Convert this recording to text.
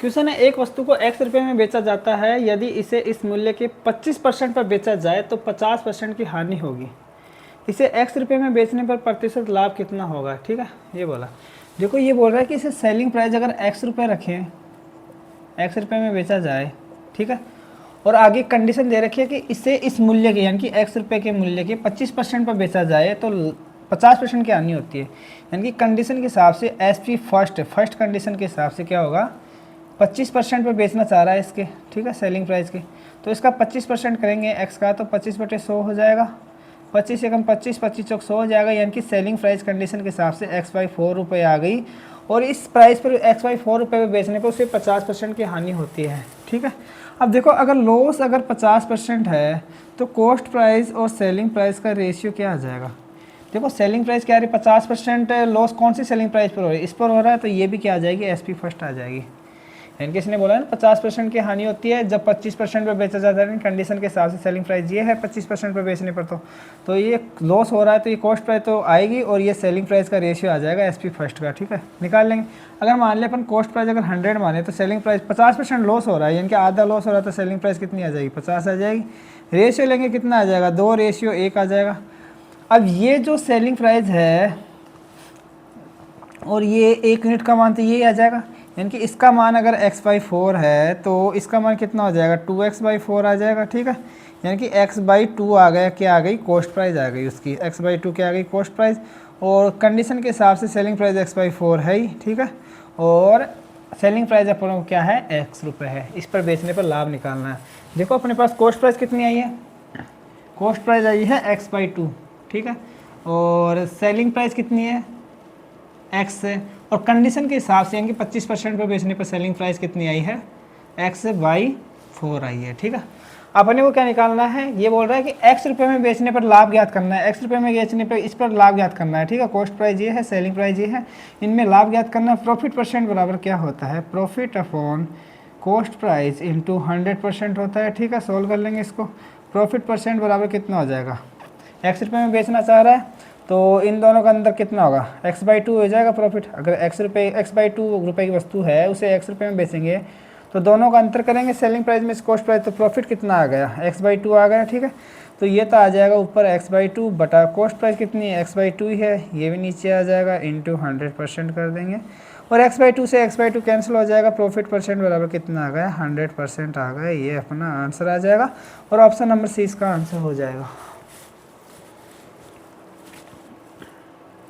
Question है, एक वस्तु को x रुपये में बेचा जाता है, यदि इसे इस मूल्य के 25% पर बेचा जाए तो 50% की हानि होगी। इसे x रुपये में बेचने पर प्रतिशत लाभ कितना होगा। ठीक है, ये बोला। देखो ये बोल रहा है कि इसे सेलिंग प्राइस अगर x रुपये रखें, x रुपये में बेचा जाए, ठीक है, और आगे कंडीशन दे रखी है कि इसे इस मूल्य के यानी कि x रुपये के मूल्य के 25% पर बेचा जाए तो 50% की हानि होती है। यानी कि कंडीशन के हिसाब से SP फर्स्ट कंडीशन के हिसाब से क्या होगा, 25% पर बेचना चाह रहा है इसके, ठीक है, सेलिंग प्राइस के। तो इसका 25% करेंगे x का, तो 25/100 हो जाएगा। 25 एकम 25, 25 चौक 100 हो जाएगा। यानी कि सेलिंग प्राइस कंडीशन के हिसाब से x/4 रुपये आ गई, और इस प्राइस पर x/4 रुपये पर बेचने पर उसे 50% की हानि होती है। ठीक है, अब देखो अगर लॉस अगर 50% है तो कॉस्ट प्राइस और सेलिंग प्राइस का रेशियो क्या आ जाएगा। देखो सेलिंग प्राइस क्या आ रही है, 50% लॉस कौन सी सेलिंग प्राइस पर हो रही है, इस पर हो रहा है, तो ये भी क्या आ जाएगी, SP फर्स्ट आ जाएगी। यानी कि इसने बोला ना 50% की हानि होती है जब 25% पर बेचा जाता है। कंडीशन के हिसाब से सेलिंग प्राइस ये है 25% पर बेचने पर, तो ये लॉस हो रहा है तो ये कॉस्ट प्राइस तो आएगी, और ये सेलिंग प्राइस का रेशियो आ जाएगा SP फर्स्ट का। ठीक है, निकाल लेंगे। अगर मान लें अपन कॉस्ट प्राइस अगर 100 माने तो सेलिंग प्राइस 50% लॉस हो रहा है, यानी कि आधा लॉस हो रहा है, तो सेलिंग प्राइस कितनी आ जाएगी, 50 आ जाएगी। रेशियो लेंगे कितना आ जाएगा, 2:1 आ जाएगा। अब ये जो सेलिंग प्राइस है और ये 1 यूनिट का मान तो ये आ जाएगा, यानी कि इसका मान अगर x/4 है तो इसका मान कितना हो जाएगा, 2x/4 आ जाएगा। ठीक है, यानी कि x/2 आ गया, क्या आ गई, कॉस्ट प्राइस आ गई उसकी, x/2 क्या आ गई, कॉस्ट प्राइस। और कंडीशन के हिसाब से सेलिंग प्राइस x/4 है ही। ठीक है, और सेलिंग प्राइस अपन को क्या है, x रुपये है। इस पर बेचने पर लाभ निकालना है। देखो अपने पास कॉस्ट प्राइस कितनी आई है, कॉस्ट प्राइस आई है x/2। ठीक है, और सेलिंग प्राइस कितनी है, x से, और कंडीशन के हिसाब से यानी कि 25% पर बेचने पर सेलिंग प्राइस कितनी आई है, x/4 आई है। ठीक है, अपने को क्या निकालना है, ये बोल रहा है कि x रुपये में बेचने पर लाभ ज्ञात करना है। x रुपये में बेचने पर इस पर लाभ ज्ञात करना है। ठीक है, कॉस्ट प्राइस ये है, सेलिंग प्राइस ये है, इनमें लाभ ज्ञात करना है। प्रॉफिट परसेंट बराबर क्या होता है, profit upon cost price into 100% होता है। ठीक है, सोल्व कर लेंगे इसको। प्रॉफिट परसेंट बराबर कितना हो जाएगा, x रुपये में बेचना चाह रहा है तो इन दोनों का अंदर कितना होगा, x/2 हो जाएगा प्रॉफिट। अगर x/2 रुपये की वस्तु है उसे x रुपये में बेचेंगे तो दोनों का अंतर करेंगे सेलिंग प्राइस में कॉस्ट प्राइस, तो प्रॉफिट कितना आ गया, x/2 आ गया। ठीक है, तो ये तो आ जाएगा ऊपर x/2 बटा कॉस्ट प्राइस कितनी है, x/2 ही है, ये भी नीचे आ जाएगा, इंटू 100% कर देंगे, और x/2 से x/2 कैंसिल हो जाएगा। प्रॉफिट परसेंट बराबर कितना आ गया, 100% आ गया। ये अपना आंसर आ जाएगा, और ऑप्शन नंबर C इसका आंसर हो जाएगा।